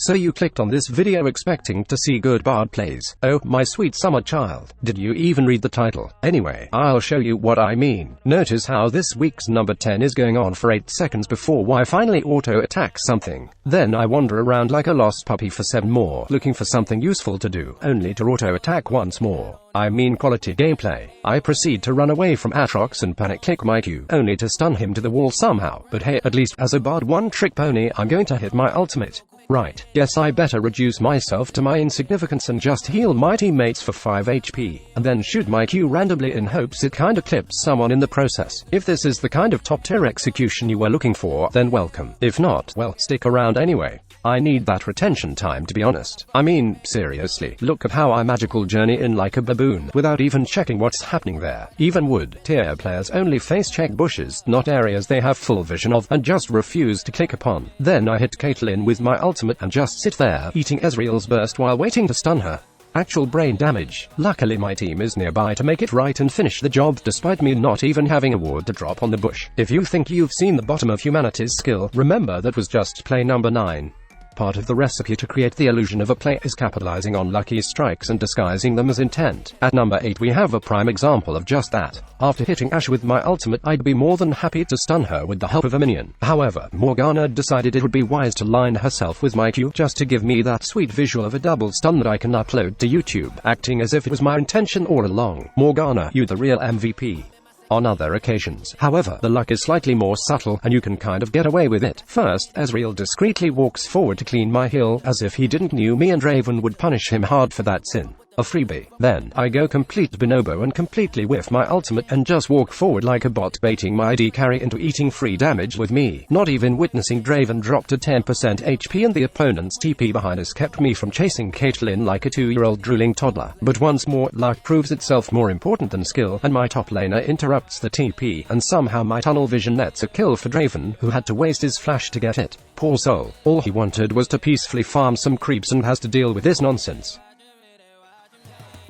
So you clicked on this video expecting to see good bard plays. Oh, my sweet summer child. Did you even read the title? Anyway, I'll show you what I mean. Notice how this week's number 10 is going on for 8 seconds before I finally auto-attack something. Then I wander around like a lost puppy for 7 more, looking for something useful to do, only to auto-attack once more. I mean quality gameplay. I proceed to run away from Atrox and panic click my Q, only to stun him to the wall somehow. But hey, at least as a bard one-trick pony, I'm going to hit my ultimate. Right, guess I better reduce myself to my insignificance and just heal my teammates for 5 HP, and then shoot my Q randomly in hopes it kinda clips someone in the process. If this is the kind of top-tier execution you were looking for, then welcome. If not, well, stick around anyway. I need that retention time, to be honest. I mean, seriously, look at how I magical journey in like a baboon, without even checking what's happening there. Even wood tier players only face check bushes, not areas they have full vision of, and just refuse to click upon. Then I hit Caitlyn with my ultimate and just sit there, eating Ezreal's burst while waiting to stun her. Actual brain damage. Luckily my team is nearby to make it right and finish the job despite me not even having a ward to drop on the bush. If you think you've seen the bottom of humanity's skill, remember that was just play number 9. Part of the recipe to create the illusion of a play is capitalizing on lucky strikes and disguising them as intent. At number 8 we have a prime example of just that. After hitting Ashe with my ultimate, I'd be more than happy to stun her with the help of a minion. However, Morgana decided it would be wise to line herself with my Q just to give me that sweet visual of a double stun that I can upload to YouTube, acting as if it was my intention all along. Morgana, you the real MVP. On other occasions, however, the luck is slightly more subtle, and you can kind of get away with it. First, Ezreal discreetly walks forward to clean my hill, as if he didn't knew me and Raven would punish him hard for that sin. A freebie. Then, I go complete bonobo and completely whiff my ultimate and just walk forward like a bot, baiting my AD carry into eating free damage with me. Not even witnessing Draven drop to 10% HP and the opponent's TP behind us kept me from chasing Caitlyn like a 2-year-old drooling toddler. But once more, luck proves itself more important than skill, and my top laner interrupts the TP, and somehow my tunnel vision nets a kill for Draven, who had to waste his flash to get it. Poor soul. All he wanted was to peacefully farm some creeps and has to deal with this nonsense.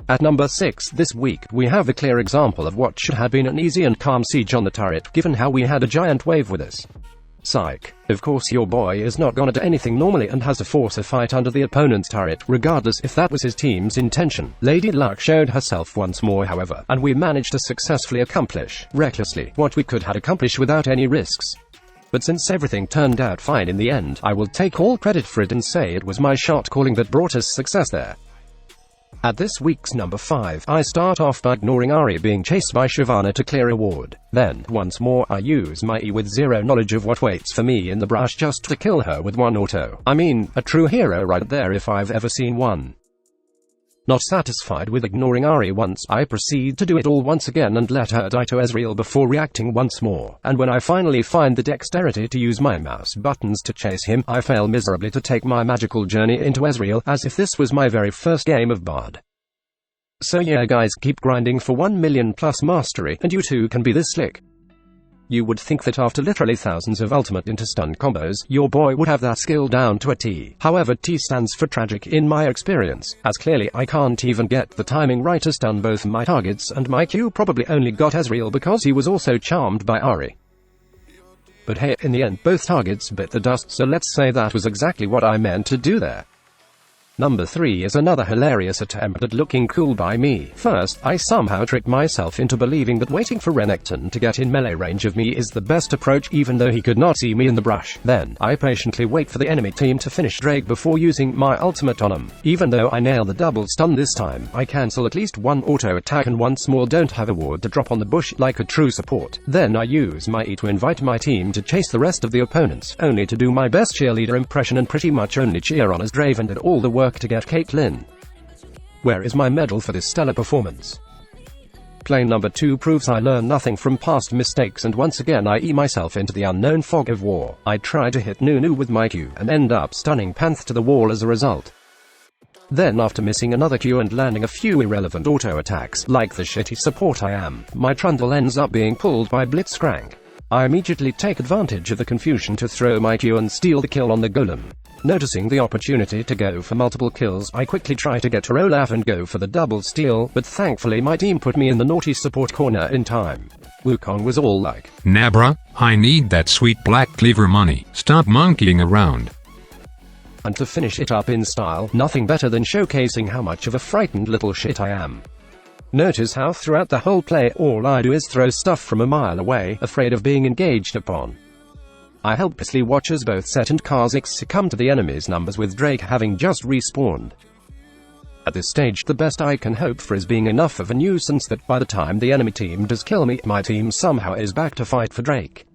At number 6 this week, we have a clear example of what should have been an easy and calm siege on the turret, given how we had a giant wave with us. Psych. Of course your boy is not gonna do anything normally and has to force a fight under the opponent's turret, regardless if that was his team's intention. Lady Luck showed herself once more however, and we managed to successfully accomplish, recklessly, what we could have accomplished without any risks. But since everything turned out fine in the end, I will take all credit for it and say it was my shot calling that brought us success there. At this week's number 5, I start off by ignoring Ahri being chased by Shyvana to clear a ward. Then, once more, I use my E with zero knowledge of what waits for me in the brush just to kill her with one auto. I mean, a true hero right there if I've ever seen one. Not satisfied with ignoring Ahri once, I proceed to do it all once again and let her die to Ezreal before reacting once more. And when I finally find the dexterity to use my mouse buttons to chase him, I fail miserably to take my magical journey into Ezreal, as if this was my very first game of Bard. So yeah guys, keep grinding for 1 million plus mastery, and you too can be this slick. You would think that after literally thousands of ultimate into stun combos, your boy would have that skill down to a T. However, T stands for tragic in my experience, as clearly I can't even get the timing right to stun both my targets, and my Q probably only got Ezreal because he was also charmed by Ahri. But hey, in the end both targets bit the dust, so let's say that was exactly what I meant to do there. Number 3 is another hilarious attempt at looking cool by me. First, I somehow tricked myself into believing that waiting for Renekton to get in melee range of me is the best approach even though he could not see me in the brush. Then, I patiently wait for the enemy team to finish Drake before using my ultimate on him. Even though I nail the double stun this time, I cancel at least one auto attack and once more don't have a ward to drop on the bush like a true support. Then I use my E to invite my team to chase the rest of the opponents, only to do my best cheerleader impression and pretty much only cheer on as Draven did all the work to get Caitlyn. Where is my medal for this stellar performance? Play number 2 proves I learn nothing from past mistakes, and once again I E myself into the unknown fog of war. I try to hit Nunu with my Q, and end up stunning Panth to the wall as a result. Then after missing another Q and landing a few irrelevant auto attacks, like the shitty support I am, my trundle ends up being pulled by Blitzcrank. I immediately take advantage of the confusion to throw my Q and steal the kill on the golem. Noticing the opportunity to go for multiple kills, I quickly try to get to Olaf and go for the double steal, but thankfully my team put me in the naughty support corner in time. Wukong was all like, "Nah bruh, I need that sweet black cleaver money. Stop monkeying around." And to finish it up in style, nothing better than showcasing how much of a frightened little shit I am. Notice how throughout the whole play, all I do is throw stuff from a mile away, afraid of being engaged upon. I helplessly watch as both Set and Kha'Zix succumb to the enemy's numbers, with Drake having just respawned. At this stage, the best I can hope for is being enough of a nuisance that by the time the enemy team does kill me, my team somehow is back to fight for Drake.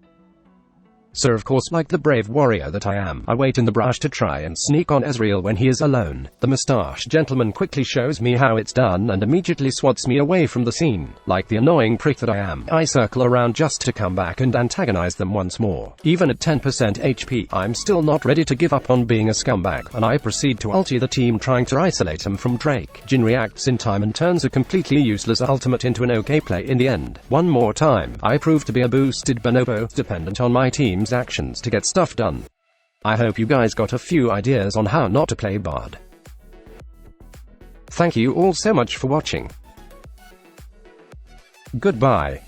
So of course, like the brave warrior that I am, I wait in the brush to try and sneak on Ezreal when he is alone. The moustache gentleman quickly shows me how it's done and immediately swats me away from the scene. Like the annoying prick that I am, I circle around just to come back and antagonize them once more. Even at 10% HP, I'm still not ready to give up on being a scumbag, and I proceed to ulti the team trying to isolate him from Drake. Jhin reacts in time and turns a completely useless ultimate into an okay play in the end. One more time, I prove to be a boosted bonobo, dependent on my team's actions to get stuff done. I hope you guys got a few ideas on how not to play Bard. Thank you all so much for watching. Goodbye.